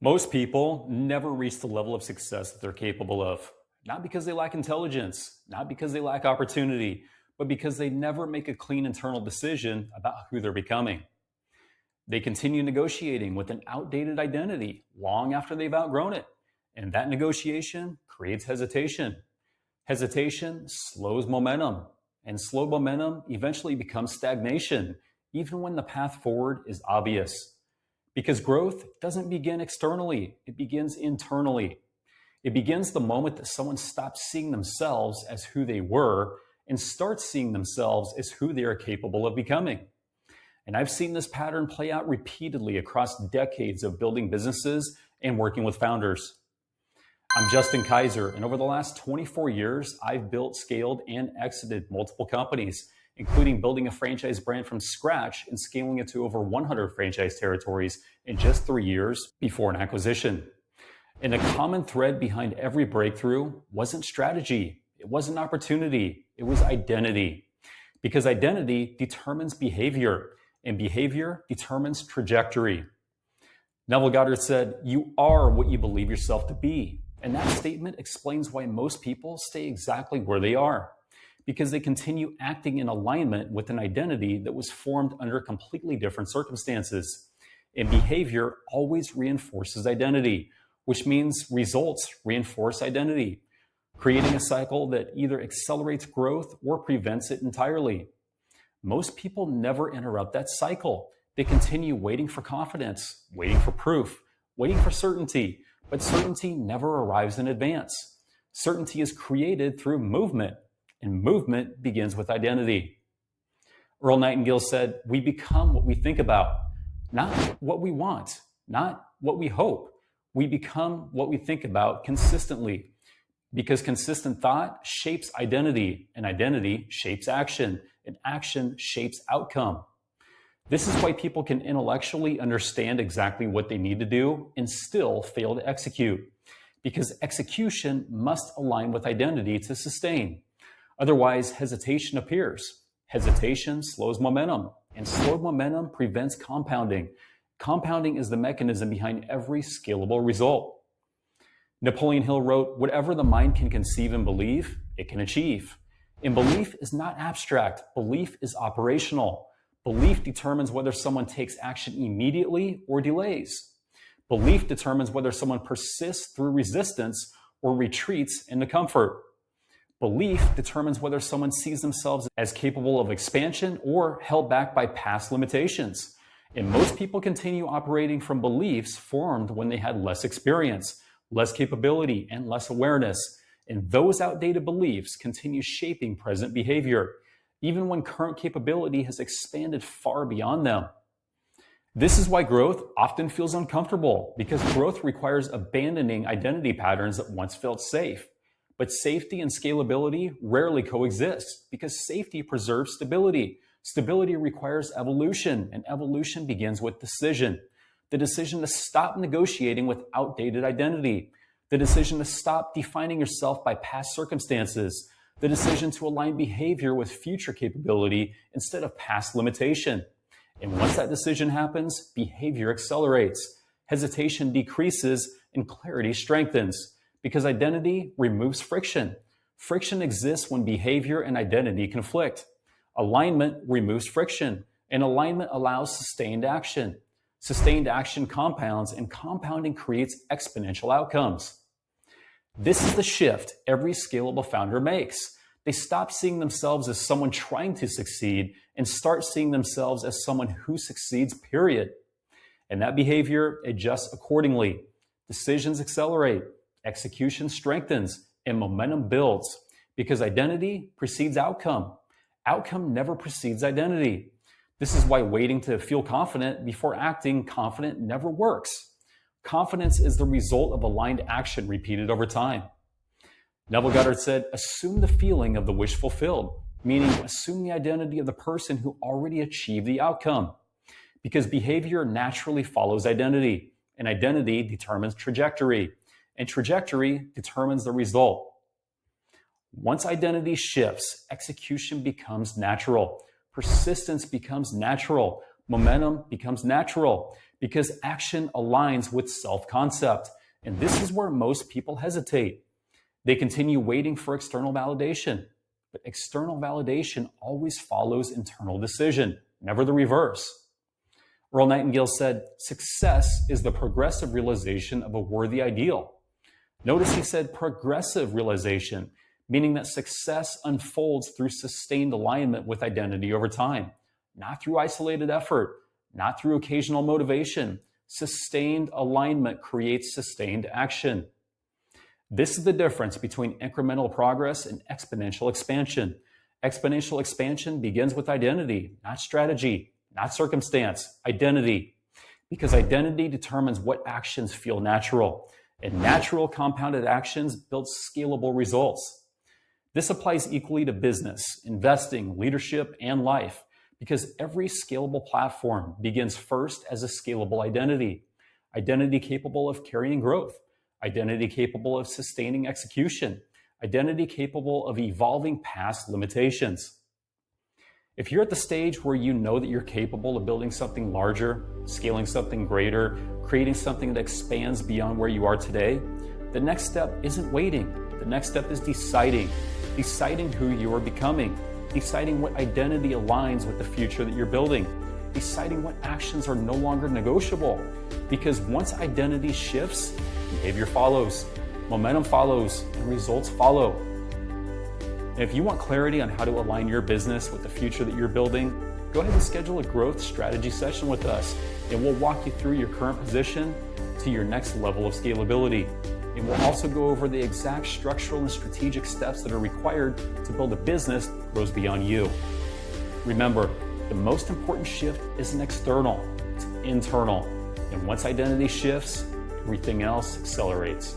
Most people never reach the level of success that they're capable of, not because they lack intelligence, not because they lack opportunity, but because they never make a clean internal decision about who they're becoming. They continue negotiating with an outdated identity long after they've outgrown it. And that negotiation creates hesitation. Hesitation slows momentum, and slow momentum eventually becomes stagnation, even when the path forward is obvious. Because growth doesn't begin externally, it begins internally. It begins the moment that someone stops seeing themselves as who they were and starts seeing themselves as who they are capable of becoming. And I've seen this pattern play out repeatedly across decades of building businesses and working with founders. I'm Justin Kaiser, and over the last 24 years, I've built, scaled, and exited multiple companies, including building a franchise brand from scratch and scaling it to over 100 franchise territories in just 3 years before an acquisition. And a common thread behind every breakthrough wasn't strategy, it wasn't opportunity, it was identity. Because identity determines behavior, and behavior determines trajectory. Neville Goddard said, "You are what you believe yourself to be." And that statement explains why most people stay exactly where they are, because they continue acting in alignment with an identity that was formed under completely different circumstances. And behavior always reinforces identity, which means results reinforce identity, creating a cycle that either accelerates growth or prevents it entirely. Most people never interrupt that cycle. They continue waiting for confidence, waiting for proof, waiting for certainty, but certainty never arrives in advance. Certainty is created through movement, and movement begins with identity. Earl Nightingale said, "We become what we think about, not what we want, not what we hope. We become what we think about consistently, because consistent thought shapes identity, and identity shapes action, and action shapes outcome." This is why people can intellectually understand exactly what they need to do and still fail to execute, because execution must align with identity to sustain. Otherwise, hesitation appears. Hesitation slows momentum, and slowed momentum prevents compounding. Compounding is the mechanism behind every scalable result. Napoleon Hill wrote, "Whatever the mind can conceive and believe, it can achieve." And belief is not abstract. Belief is operational. Belief determines whether someone takes action immediately or delays. Belief determines whether someone persists through resistance or retreats into comfort. Belief determines whether someone sees themselves as capable of expansion or held back by past limitations. And most people continue operating from beliefs formed when they had less experience, less capability, and less awareness. And those outdated beliefs continue shaping present behavior, even when current capability has expanded far beyond them. This is why growth often feels uncomfortable, because growth requires abandoning identity patterns that once felt safe. But safety and scalability rarely coexist, because safety preserves stability. Stability requires evolution, and evolution begins with decision. The decision to stop negotiating with outdated identity. The decision to stop defining yourself by past circumstances. The decision to align behavior with future capability instead of past limitation. And once that decision happens, behavior accelerates, hesitation decreases, and clarity strengthens. Because identity removes friction. Friction exists when behavior and identity conflict. Alignment removes friction, and alignment allows sustained action. Sustained action compounds, and compounding creates exponential outcomes. This is the shift every scalable founder makes. They stop seeing themselves as someone trying to succeed and start seeing themselves as someone who succeeds, period. And that behavior adjusts accordingly. Decisions accelerate, execution strengthens, and momentum builds, because identity precedes outcome. Outcome never precedes identity. This is why waiting to feel confident before acting confident never works. Confidence is the result of aligned action repeated over time. Neville Goddard said, "Assume the feeling of the wish fulfilled," meaning assume the identity of the person who already achieved the outcome. Because behavior naturally follows identity, and identity determines trajectory, and trajectory determines the result. Once identity shifts, execution becomes natural. Persistence becomes natural. Momentum becomes natural, because action aligns with self-concept. And this is where most people hesitate. They continue waiting for external validation, but external validation always follows internal decision, never the reverse. Earl Nightingale said, "Success is the progressive realization of a worthy ideal." Notice he said progressive realization, meaning that success unfolds through sustained alignment with identity over time, not through isolated effort, not through occasional motivation. Sustained alignment creates sustained action. This is the difference between incremental progress and exponential expansion. Exponential expansion begins with identity, not strategy, not circumstance, identity. Because identity determines what actions feel natural, and natural compounded actions build scalable results. This applies equally to business, investing, leadership, and life, because every scalable platform begins first as a scalable identity. Identity capable of carrying growth, identity capable of sustaining execution, identity capable of evolving past limitations. If you're at the stage where you know that you're capable of building something larger, scaling something greater, creating something that expands beyond where you are today, the next step isn't waiting. The next step is deciding who you are becoming, deciding what identity aligns with the future that you're building, deciding what actions are no longer negotiable. Because once identity shifts, behavior follows, momentum follows, and results follow. And if you want clarity on how to align your business with the future that you're building, go ahead and schedule a growth strategy session with us, and we'll walk you through your current position to your next level of scalability. And we'll also go over the exact structural and strategic steps that are required to build a business that grows beyond you. Remember, the most important shift isn't external, it's internal. And once identity shifts, everything else accelerates.